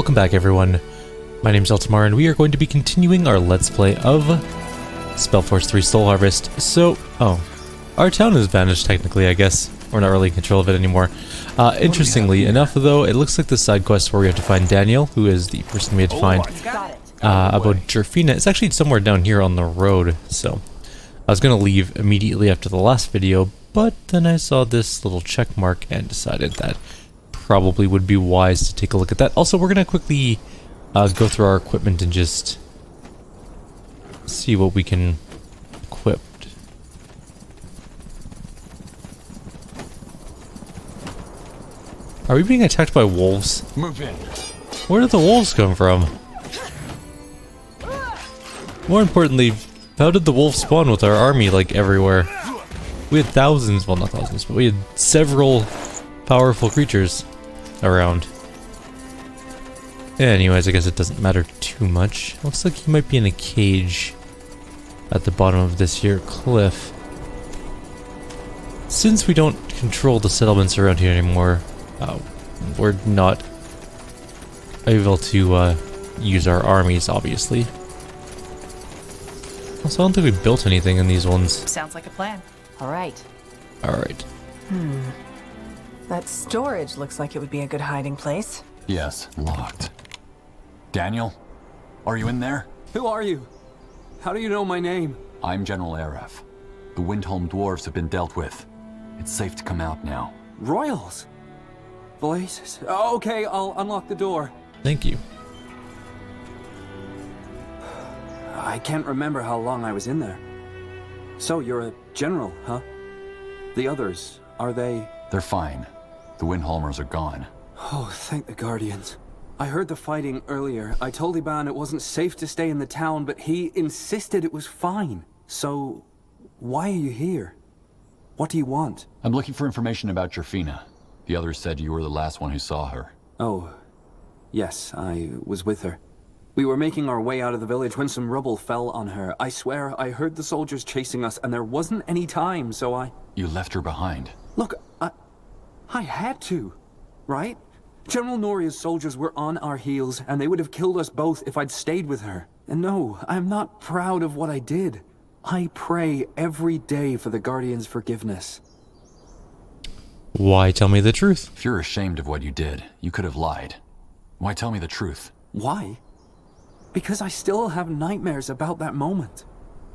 Welcome back everyone, my name's Eltimar and we are going to be continuing our Let's Play of Spellforce 3 Soul Harvest. So, our town has vanished technically, I guess. We're not really in control of it anymore. Interestingly enough though, it looks like the side quest where we have to find Daniel, who is the person we had to find, about Jerfina. It's actually somewhere down here on the road, so I was going to leave immediately after the last video, but then I saw this little check mark and decided that probably would be wise to take a look at that. Also, we're going to quickly go through our equipment and just see what we can equip. Are we being attacked by wolves? Move in. Where did the wolves come from? More importantly, how did the wolves spawn with our army, like, everywhere? We had thousands, well not thousands, but we had several powerful creatures around. Anyways, I guess it doesn't matter too much. Looks like he might be in a cage at the bottom of this here cliff. Since we don't control the settlements around here anymore, we're not able to use our armies, obviously. Also, I don't think we built anything in these ones. Sounds like a plan. Alright. That storage looks like it would be a good hiding place. Yes, locked. Daniel, are you in there? Who are you? How do you know my name? I'm General Arif. The Windholm dwarves have been dealt with. It's safe to come out now. Royals? Blazes. Oh, okay, I'll unlock the door. Thank you. I can't remember how long I was in there. So, you're a general, huh? The others, are they? They're fine. The Windholmers are gone. Oh, thank the Guardians. I heard the fighting earlier. I told Iban it wasn't safe to stay in the town, but he insisted it was fine. So, why are you here? What do you want? I'm looking for information about Jerfina. The others said you were the last one who saw her. Oh, yes, I was with her. We were making our way out of the village when some rubble fell on her. I swear, I heard the soldiers chasing us, and there wasn't any time, so I... You left her behind. Look, I had to, right? General Noria's soldiers were on our heels, and they would have killed us both if I'd stayed with her. And no, I'm not proud of what I did. I pray every day for the Guardians' forgiveness. Why tell me the truth? If you're ashamed of what you did, you could have lied. Why tell me the truth? Why? Because I still have nightmares about that moment.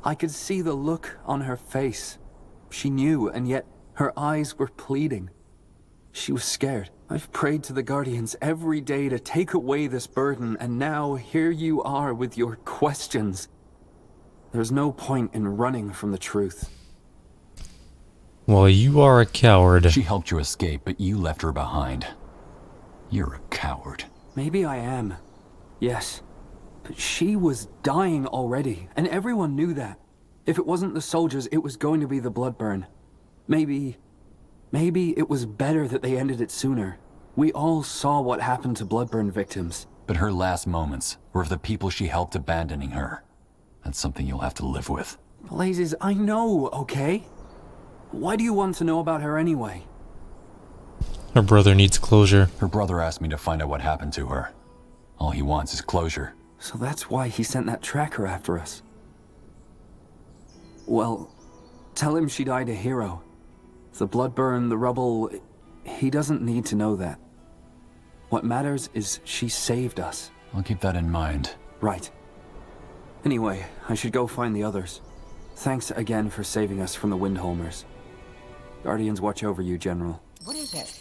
I could see the look on her face. She knew, and yet her eyes were pleading. She was scared. I've prayed to the Guardians every day to take away this burden, and now here you are with your questions. There's no point in running from the truth. Well, you are a coward. She helped you escape, but you left her behind. You're a coward. Maybe I am. Yes. But she was dying already, and everyone knew that. If it wasn't the soldiers, it was going to be the Bloodburn. Maybe it was better that they ended it sooner. We all saw what happened to Bloodburn victims. But her last moments were of the people she helped abandoning her. That's something you'll have to live with. Blazes, I know, okay? Why do you want to know about her anyway? Her brother needs closure. Her brother asked me to find out what happened to her. All he wants is closure. So that's why he sent that tracker after us. Well, tell him she died a hero. The Bloodburn, the rubble, he doesn't need to know that. What matters is she saved us. I'll keep that in mind. Right. Anyway, I should go find the others. Thanks again for saving us from the Windholmers. Guardians watch over you, General. What is it?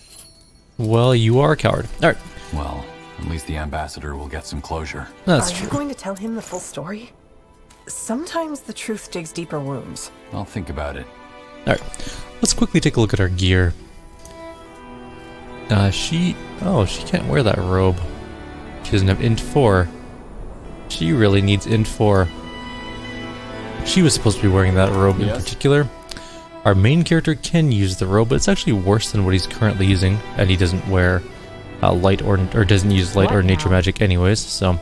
Well, you are a coward. Alright. Well, at least the ambassador will get some closure. That's Are true. you going to tell him the full story? Sometimes the truth digs deeper wounds. I'll think about it. Alright. Let's quickly take a look at our gear. She can't wear that robe. She doesn't have int 4. She really needs int 4. She was supposed to be wearing that robe in particular. Our main character can use the robe, but it's actually worse than what he's currently using, and he doesn't wear light or doesn't use light or nature magic anyways, so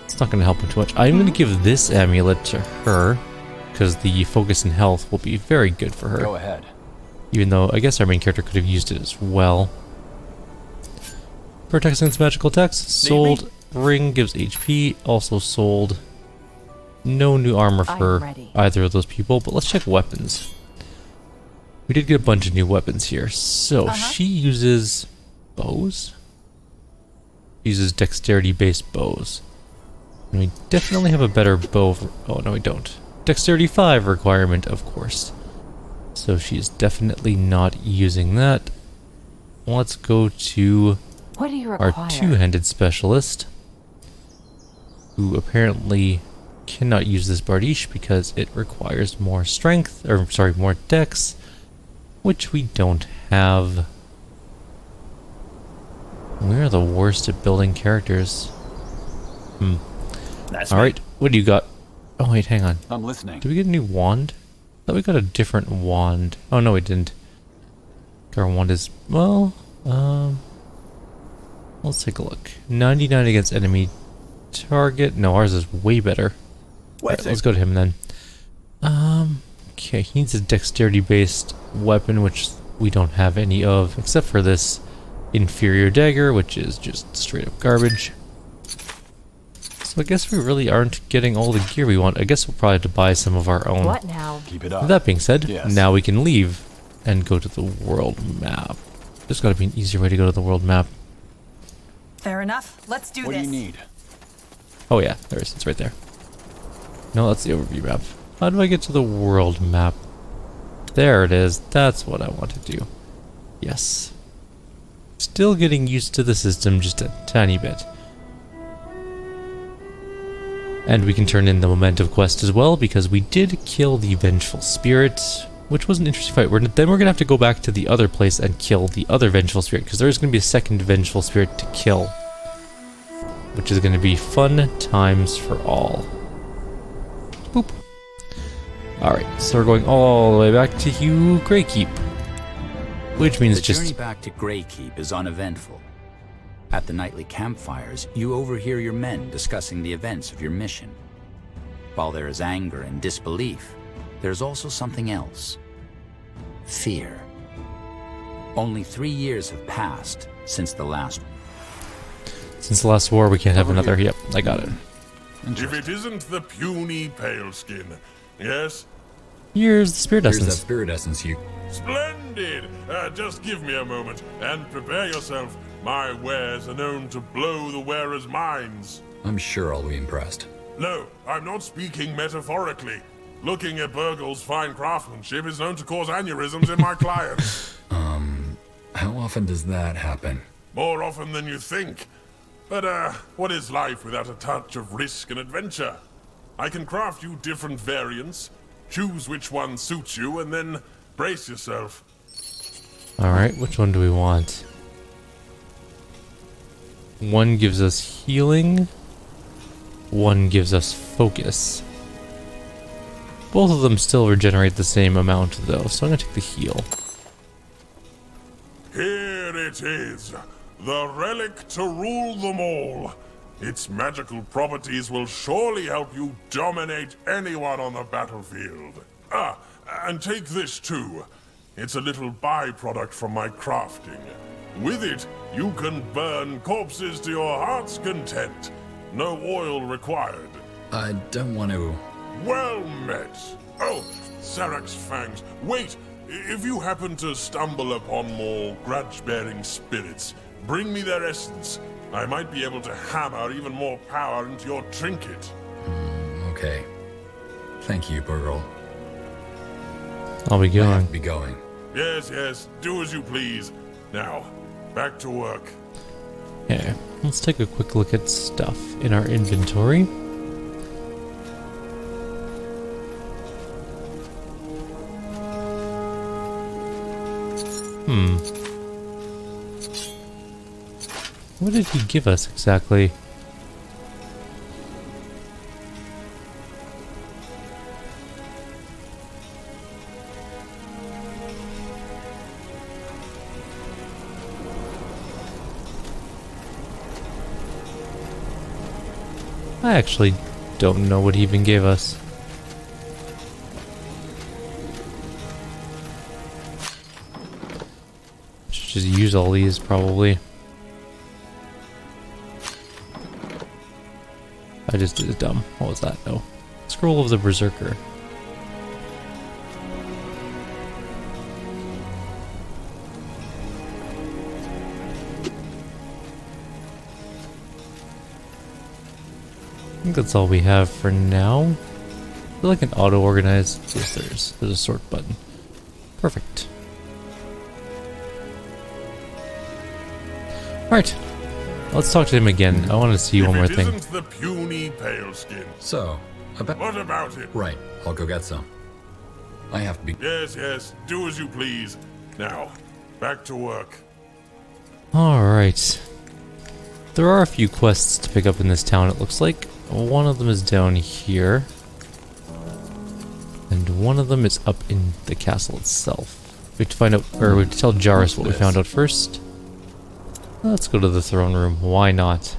it's not going to help him too much. I'm going to give this amulet to her, because the focus and health will be very good for her. Go ahead. Even though I guess our main character could have used it as well. Protects against magical attacks. Sold. Ring gives HP. Also sold. No new armor for either of those people, but let's check weapons. We did get a bunch of new weapons here. So she uses bows. Uses dexterity-based bows. And we definitely have a better bow for... Oh, no, we don't. Dexterity 5 requirement, of course. So she's definitely not using that. Let's go to What do you our require? two-handed specialist, who apparently cannot use this Bardiche because it requires more strength, or sorry, more dex, which we don't have. We are the worst at building characters. Alright, what do you got? Oh wait, hang on. I'm listening. Did we get a new wand? I thought we got a different wand. Oh no, we didn't. Our wand is, well, let's take a look. 99 against enemy target. No, ours is way better. Right, let's go to him then. Okay, he needs a dexterity-based weapon, which we don't have any of, except for this inferior dagger, which is just straight up garbage. So I guess we really aren't getting all the gear we want. I guess we'll probably have to buy some of our own. What now? Keep it up. That being said, Yes. now we can leave and go to the world map. There's got to be an easier way to go to the world map. Fair enough. Let's do What this. do you need? Oh yeah, there it is. It's right there. No, that's the overview map. How do I get to the world map? There it is. That's what I want to do. Yes. Still getting used to the system just a tiny bit. And we can turn in the Momentum quest as well, because we did kill the Vengeful Spirit, which was an interesting fight. Then we're going to have to go back to the other place and kill the other Vengeful Spirit, because there's going to be a second Vengeful Spirit to kill. Which is going to be fun times for all. Boop. Alright, so we're going all the way back to Hugh Greykeep. Which means The journey just... back to Greykeep is uneventful. At the nightly campfires, you overhear your men discussing the events of your mission. While there is anger and disbelief, there's also something else. Fear. Only 3 years have passed since the last war, we can't have another... Yep, I got it. If it isn't the puny paleskin, yes? Here's the Spirit Here's that Essence. spirit essence you... Splendid! Just give me a moment and prepare yourself. My wares are known to blow the wearer's minds. I'm sure I'll be impressed. No, I'm not speaking metaphorically. Looking at Burgle's fine craftsmanship is known to cause aneurysms in my clients. How often does that happen? More often than you think. But, what is life without a touch of risk and adventure? I can craft you different variants, choose which one suits you, and then brace yourself. Alright, which one do we want? One gives us healing. One gives us focus. Both of them still regenerate the same amount though, so I'm gonna take the heal. Here it is, the relic to rule them all. Its magical properties will surely help you dominate anyone on the battlefield. Ah, and take this too. It's a little byproduct from my crafting. With it, you can burn corpses to your heart's content. No oil required. I don't want to... Well met. Oh, Sarak's fangs. Wait, if you happen to stumble upon more grudge-bearing spirits, bring me their essence. I might be able to hammer even more power into your trinket. Okay. Thank you, Burgle. I'll be I have going. to be going. Yes, yes, do as you please. Now, back to work. Okay, let's take a quick look at stuff in our inventory. What did he give us exactly? I actually don't know what he even gave us. Should just use all these probably. I just did it dumb. What was that? No. Scroll of the Berserker. I think that's all we have for now. I feel like an auto-organize. Yes, there is. There's a sort button. Perfect. Alright. Let's talk to him again. I want to see one more thing. Isn't the puny paleskin? So, What about it? Right, I'll go get some. I have to be... Yes, do as you please. Now, back to work. Alright. There are a few quests to pick up in this town, it looks like. One of them is down here. And one of them is up in the castle itself. We have to find out, or we have to tell Jarus what we found out first. Let's go to the throne room. Why not?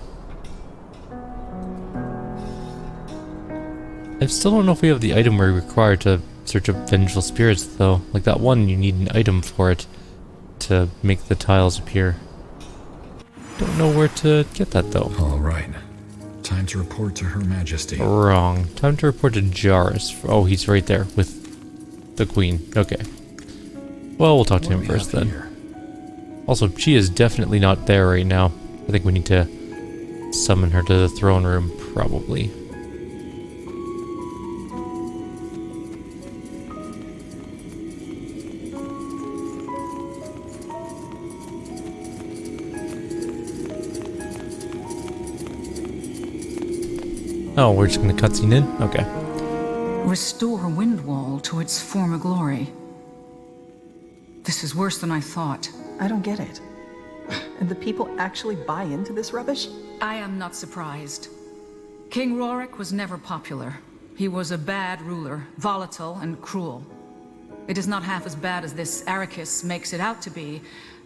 I still don't know if we have the item we're required to search up vengeful spirits, though. Like that one, you need an item for it to make the tiles appear. Don't know where to get that, though. All right. Time to report to Her Majesty. Wrong. Time to report to Jarus. Oh, he's right there with the queen. Okay. Well, we'll talk to him first then. Here? Also, she is definitely not there right now. I think we need to summon her to the throne room, probably. Oh, we're just gonna cutscene in? Okay. Restore Windwall to its former glory. This is worse than I thought. I don't get it. And the people actually buy into this rubbish? I am not surprised. King Rorik was never popular. He was a bad ruler, volatile and cruel. It is not half as bad as this Arrakis makes it out to be,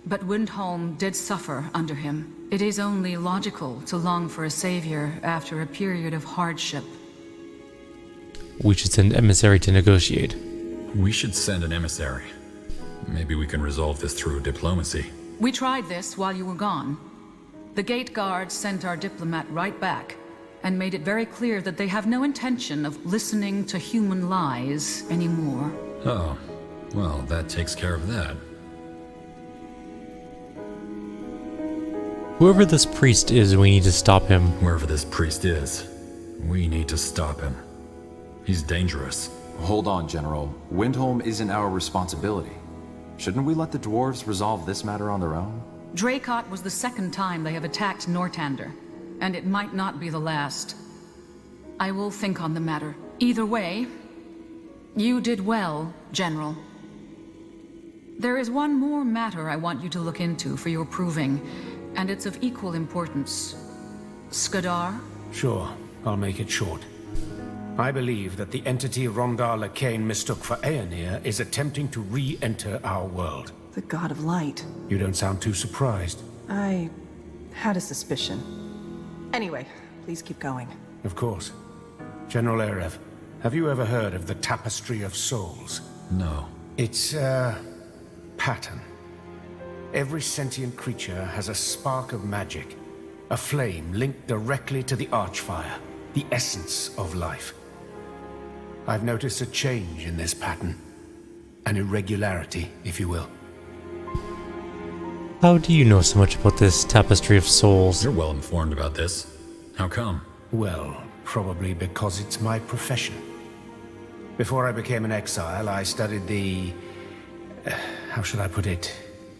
but Windholm did suffer under him. It is only logical to long for a savior after a period of hardship. We should send emissary to negotiate. We should send an emissary. Maybe we can resolve this through diplomacy. We tried this while you were gone. The gate guards sent our diplomat right back, and made it very clear that they have no intention of listening to human lies anymore. Oh, well, that takes care of that. Whoever this priest is, we need to stop him. Wherever this priest is, we need to stop him. He's dangerous. Hold on, General. Windholm isn't our responsibility. Shouldn't we let the dwarves resolve this matter on their own? Dracot was the second time they have attacked Nortander, and it might not be the last. I will think on the matter. Either way, you did well, General. There is one more matter I want you to look into for your proving, and it's of equal importance. Skadar? Sure, I'll make it short. I believe that the entity Rondar Lacane mistook for Aenir is attempting to re-enter our world. The God of Light. You don't sound too surprised. I had a suspicion. Anyway, please keep going. Of course. General Arif, have you ever heard of the Tapestry of Souls? No. It's a pattern. Every sentient creature has a spark of magic, a flame linked directly to the Archfire, the essence of life. I've noticed a change in this pattern, an irregularity, if you will. How do you know so much about this Tapestry of Souls? You're well informed about this. How come? Well, probably because it's my profession. Before I became an exile, I studied the... how should I put it?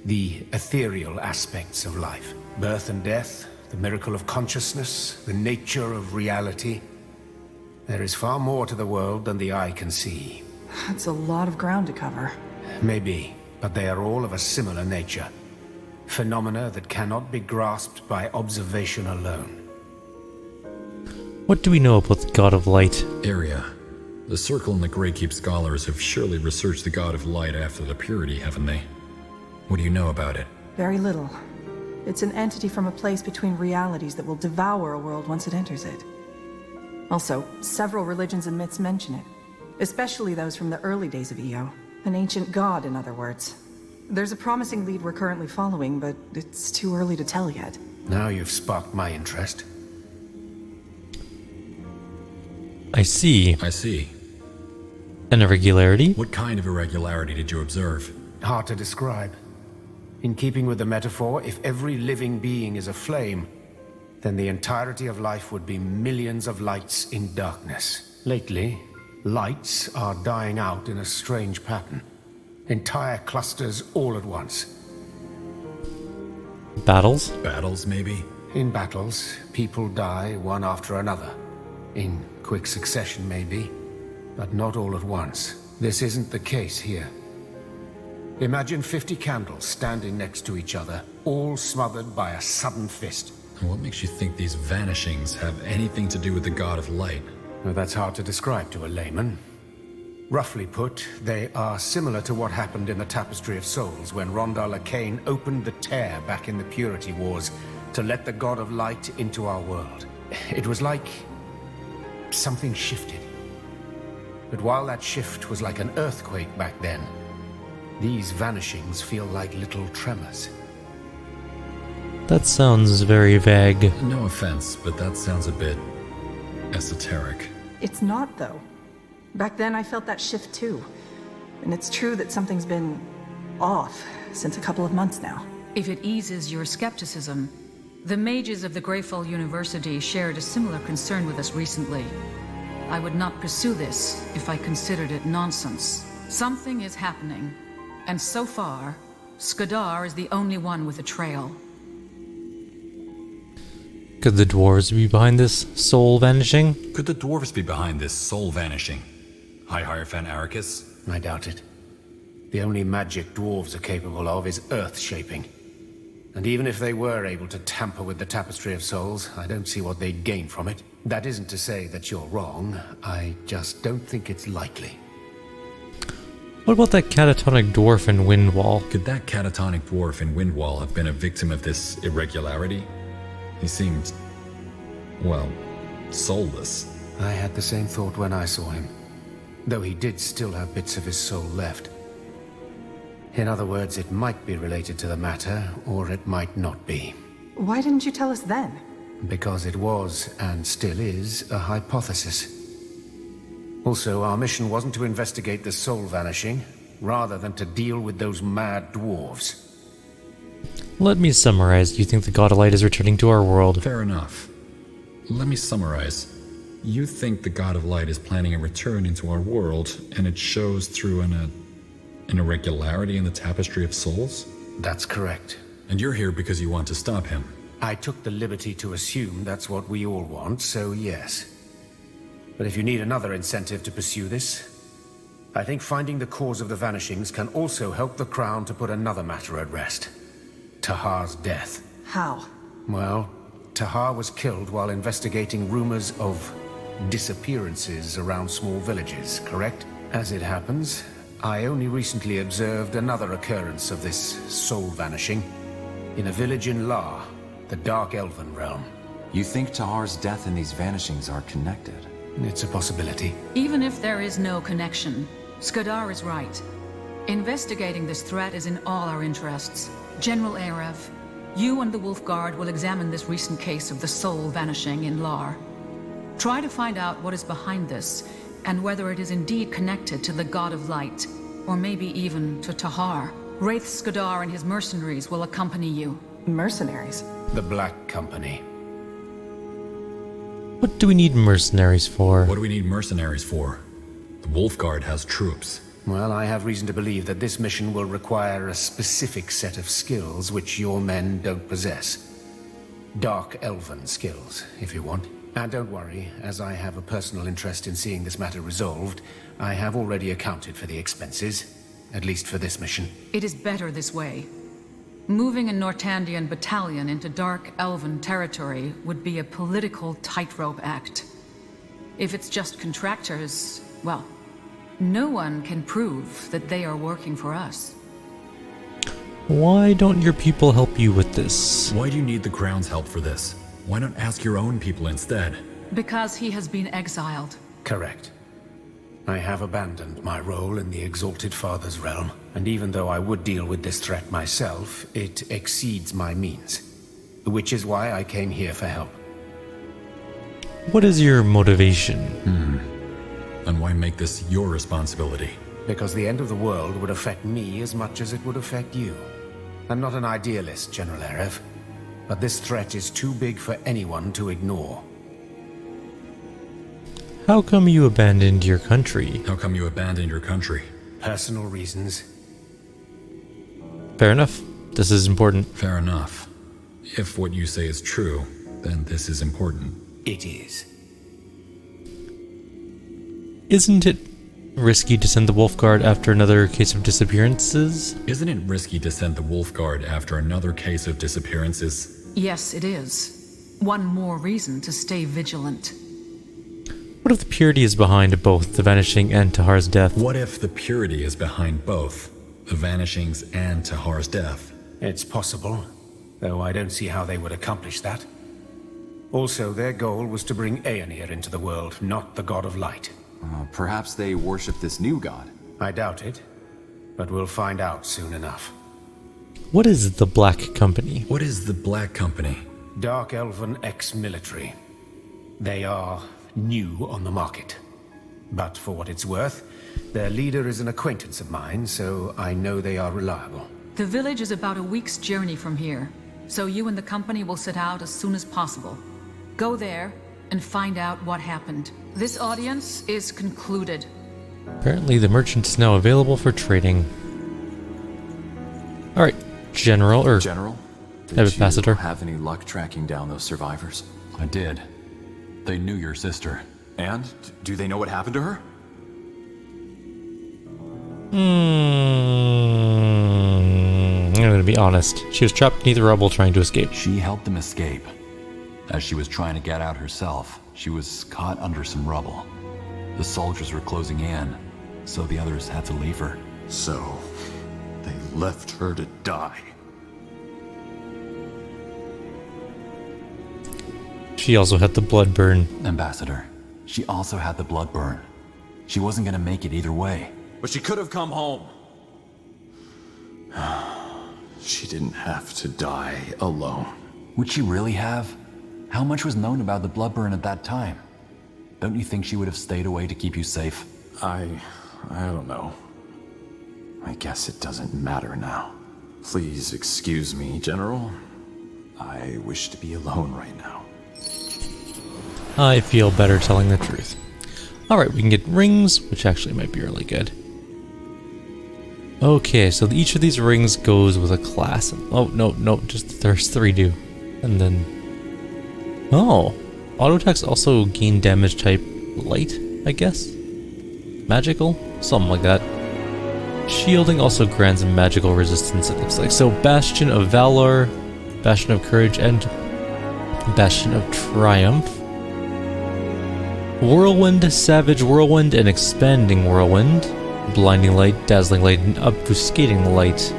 The ethereal aspects of life. Birth and death, the miracle of consciousness, the nature of reality. There is far more to the world than the eye can see. That's a lot of ground to cover. Maybe, but they are all of a similar nature. Phenomena that cannot be grasped by observation alone. What do we know about the God of Light? Area. The Circle and the Greykeep scholars have surely researched the God of Light after the Purity, haven't they? What do you know about it? Very little. It's an entity from a place between realities that will devour a world once it enters it. Also, several religions and myths mention it, especially those from the early days of Io. An ancient god, in other words. There's a promising lead we're currently following, but it's too early to tell yet. Now you've sparked my interest. I see. I see. An irregularity? What kind of irregularity did you observe? Hard to describe. In keeping with the metaphor, if every living being is a flame, then the entirety of life would be millions of lights in darkness. Lately, lights are dying out in a strange pattern. Entire clusters all at once. Battles? Battles, maybe? In battles, people die one after another. In quick succession, maybe, but not all at once. This isn't the case here. Imagine 50 candles standing next to each other, all smothered by a sudden fist. And what makes you think these vanishings have anything to do with the God of Light? Well, that's hard to describe to a layman. Roughly put, they are similar to what happened in the Tapestry of Souls when Rondar Lacane opened the tear back in the Purity Wars to let the God of Light into our world. It was like something shifted. But while that shift was like an earthquake back then, these vanishings feel like little tremors. That sounds very vague. No offense, but that sounds a bit esoteric. It's not, though. Back then, I felt that shift too. And it's true that something's been off since a couple of months now. If it eases your skepticism, the mages of the Greyfall University shared a similar concern with us recently. I would not pursue this if I considered it nonsense. Something is happening, and so far, Skadar is the only one with a trail. Could the dwarves be behind this soul vanishing? Could the dwarves be behind this soul vanishing? High Hierophant Arrakis? I doubt it. The only magic dwarves are capable of is earth-shaping. And even if they were able to tamper with the Tapestry of Souls, I don't see what they'd gain from it. That isn't to say that you're wrong. I just don't think it's likely. What about that catatonic dwarf in Windwall? Could that catatonic dwarf in Windwall have been a victim of this irregularity? He seemed, well, soulless. I had the same thought when I saw him, though he did still have bits of his soul left. In other words, it might be related to the matter, or it might not be. Why didn't you tell us then? Because it was, and still is, a hypothesis. Also, our mission wasn't to investigate the soul vanishing, rather than to deal with those mad dwarves. Let me summarize. You think the God of Light is returning to our world? Fair enough. Let me summarize. You think the God of Light is planning a return into our world, and it shows through an irregularity in the Tapestry of Souls? That's correct. And you're here because you want to stop him? I took the liberty to assume that's what we all want, so yes. But if you need another incentive to pursue this, I think finding the cause of the vanishings can also help the Crown to put another matter at rest. Tahar's death. How? Well, Tahar was killed while investigating rumors of disappearances around small villages, correct? As it happens, I only recently observed another occurrence of this soul vanishing in a village in La, the Dark Elven realm. You think Tahar's death and these vanishings are connected? It's a possibility. Even if there is no connection, Skadar is right. Investigating this threat is in all our interests. General Arif, you and the Wolf Guard will examine this recent case of the soul vanishing in Lar. Try to find out what is behind this, and whether it is indeed connected to the God of Light, or maybe even to Tahar. Wraith Skadar and his mercenaries will accompany you. Mercenaries? The Black Company. What do we need mercenaries for? What do we need mercenaries for? The Wolf Guard has troops. Well, I have reason to believe that this mission will require a specific set of skills which your men don't possess. Dark Elven skills, if you want. And don't worry, as I have a personal interest in seeing this matter resolved, I have already accounted for the expenses, at least for this mission. It is better this way. Moving a Nortandian battalion into Dark Elven territory would be a political tightrope act. If it's just contractors, well, no one can prove that they are working for us. Why don't your people help you with this? Why do you need the Crown's help for this? Why not ask your own people instead? Because he has been exiled. Correct. I have abandoned my role in the Exalted Father's realm, and even though I would deal with this threat myself, it exceeds my means. Which is why I came here for help. What is your motivation? And why make this your responsibility? Because the end of the world would affect me as much as it would affect you. I'm not an idealist, General Arif, but this threat is too big for anyone to ignore. How come you abandoned your country? How come you abandoned your country? Personal reasons. Fair enough. This is important. Fair enough. If what you say is true, then this is important. It is. Isn't it risky to send the Wolf Guard after another case of disappearances? Isn't it risky to send the Wolf Guard after another case of disappearances? Yes, it is. One more reason to stay vigilant. What if the Purity is behind both the Vanishing and Tahar's death? What if the Purity is behind both the Vanishings and Tahar's death? It's possible, though I don't see how they would accomplish that. Also, their goal was to bring Aenir into the world, not the God of Light. Perhaps they worship this new god. I doubt it, but we'll find out soon enough. What is the Black Company? What is the Black Company? Dark Elven ex-military. They are new on the market. But for what it's worth, their leader is an acquaintance of mine, so I know they are reliable. The village is about a week's journey from here, so you and the company will set out as soon as possible. Go there and find out what happened. This audience is concluded. Apparently the merchant is now available for trading. Alright, General, General? Ambassador. Did you have any luck tracking down those survivors? I did. They knew your sister. And? Do they know what happened to her? I'm gonna be honest. She was trapped beneath the rubble trying to escape. She helped them escape. As she was trying to get out herself, she was caught under some rubble. The soldiers were closing in, so the others had to leave her. So, they left her to die. She also had the blood burn. Ambassador, she also had the blood burn. She wasn't gonna make it either way. But she could have come home. She didn't have to die alone. Would she really have? How much was known about the blood burn at that time? Don't you think she would have stayed away to keep you safe? I don't know. I guess it doesn't matter now. Please excuse me, General. I wish to be alone right now. I feel better telling the truth. Alright, we can get rings, which actually might be really good. Okay, so each of these rings goes with a class. Oh, no, just there's 3 do. And then... Oh! Auto attacks also gain damage type light, I guess? Magical? Something like that. Shielding also grants magical resistance, it looks like. So, Bastion of Valor, Bastion of Courage, and Bastion of Triumph. Whirlwind, Savage Whirlwind, and Expanding Whirlwind. Blinding Light, Dazzling Light, and Obfuscating Light.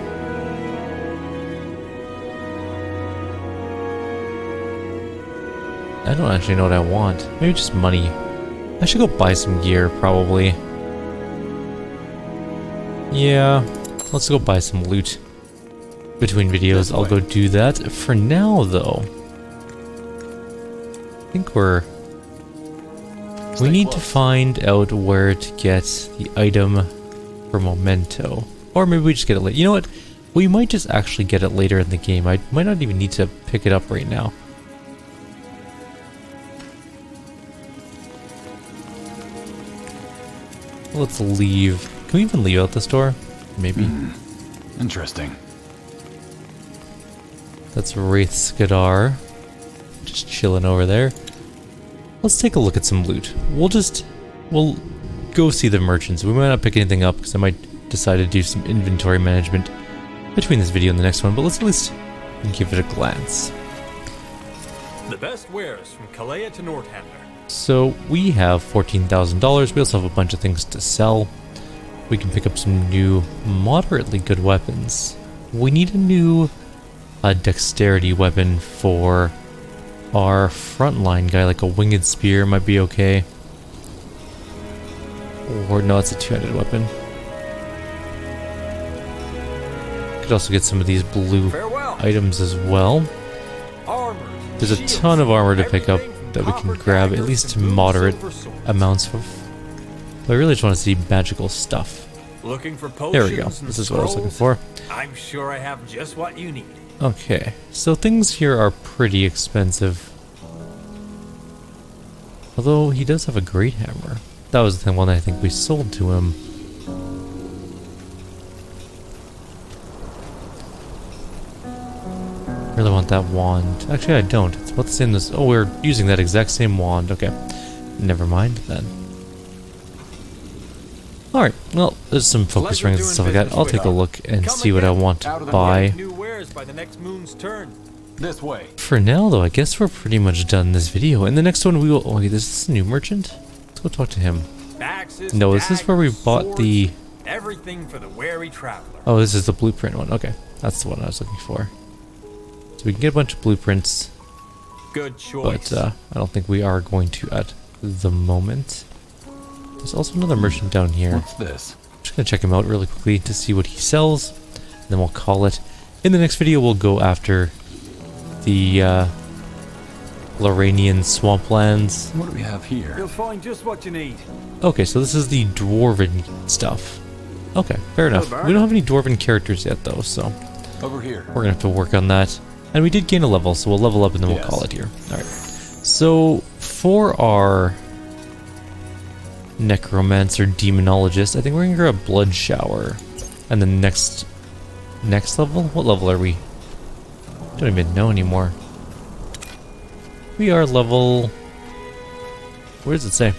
I don't actually know what I want. Maybe just money. I should go buy some gear, probably. Yeah, let's go buy some loot. Between videos, I'll go do that. For now, though, I think we need to find out where to get the item for Memento. Or maybe we just get it later. You know what? We might just actually get it later in the game. I might not even need to pick it up right now. Let's leave. Can we even leave out this door? Maybe. Interesting. That's Wraith Skadar. Just chilling over there. Let's take a look at some loot. We'll go see the merchants. We might not pick anything up because I might decide to do some inventory management between this video and the next one, but let's at least give it a glance. The best wares from Kalea to Northander. So we have $14,000. We also have a bunch of things to sell. We can pick up some new, moderately good weapons. We need a new dexterity weapon for our frontline guy, like a winged spear might be okay. Or no, it's a two-handed weapon. Could also get some of these blue items as well. There's a ton of armor to pick up. that we can grab at least moderate amounts of. But I really just want to see magical stuff. Looking for potions. There we go. This is what I was looking for. I'm sure I have just what you need. Okay, so things here are pretty expensive. Although he does have a great hammer. That was the one I think we sold to him. Really want that wand. Actually, I don't. It's about the same as... Oh, we're using that exact same wand. Okay. Never mind then. Alright, well, there's some focus rings and stuff like that. I'll take a look and see what I want to buy. New wares by the next moon's turn. This way. For now, though, I guess we're pretty much done this video. In the next one, we will... Oh, wait, is this a new merchant? Let's go talk to him. Axes, No, this is where we bought swords, the... everything for the wary traveler. Oh, this is the blueprint one. Okay, that's the one I was looking for. So we can get a bunch of blueprints. Good choice. But I don't think we are going to at the moment. There's also another merchant down here. What's this? I'm just going to check him out really quickly to see what he sells. And then we'll call it. In the next video, we'll go after the Loranian swamplands. What do we have here? You'll find just what you need. Okay, so this is the dwarven stuff. Okay, fair enough. We don't have any dwarven characters yet, though, so... Over here. We're going to have to work on that. And we did gain a level, so we'll level up and then we'll call it here. Alright. So, for our necromancer demonologist, I think we're going to grab blood shower. And then next level? What level are we? Don't even know anymore. We are level... Where does it say?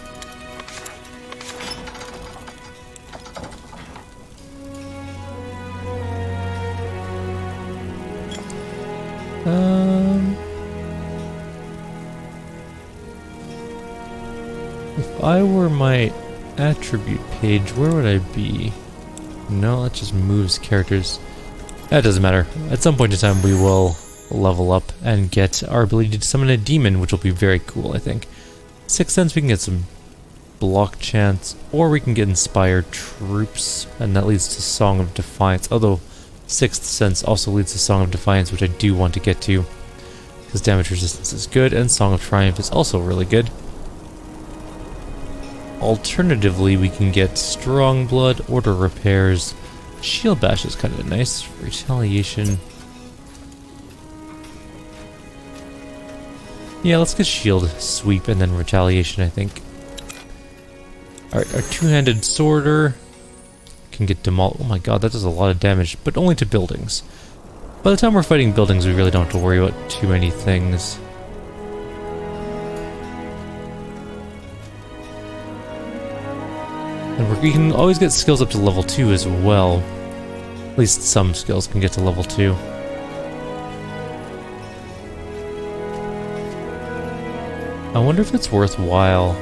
If I were my attribute page, where would I be? No, that just moves characters. That doesn't matter. At some point in time, we will level up and get our ability to summon a demon, which will be very cool, I think. Sixth Sense, we can get some block chance, or we can get Inspired Troops, and that leads to Song of Defiance. Although, Sixth Sense also leads to Song of Defiance, which I do want to get to, because damage resistance is good, and Song of Triumph is also really good. Alternatively, we can get Strong Blood, Order Repairs. Shield Bash is kind of nice. Retaliation. Yeah, let's get Shield Sweep and then Retaliation, I think. Alright, our two-handed Sworder can get demolished. Oh my god, that does a lot of damage, but only to buildings. By the time we're fighting buildings, we really don't have to worry about too many things. And we can always get skills up to level 2 as well. At least some skills can get to level 2. I wonder if it's worthwhile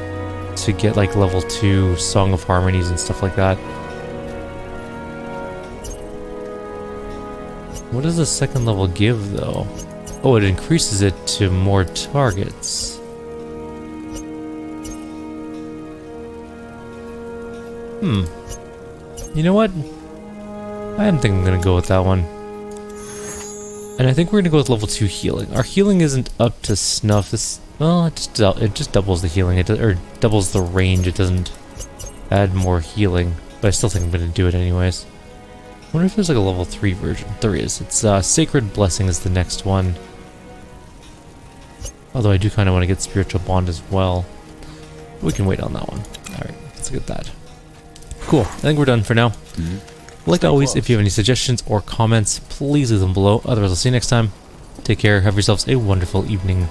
to get like level 2 Song of Harmonies and stuff like that. What does the second level give though? Oh, it increases it to more targets. You know what? I am thinking I'm going to go with that one. And I think we're going to go with level 2 healing. Our healing isn't up to snuff. Well, it just doubles the healing. Or doubles the range. It doesn't add more healing. But I still think I'm going to do it anyways. I wonder if there's like a level 3 version. There is. It's Sacred Blessing is the next one. Although I do kind of want to get Spiritual Bond as well. We can wait on that one. Alright, let's get that. Cool. I think we're done for now. Like always, if you have any suggestions or comments, please leave them below. Otherwise, I'll see you next time. Take care. Have yourselves a wonderful evening.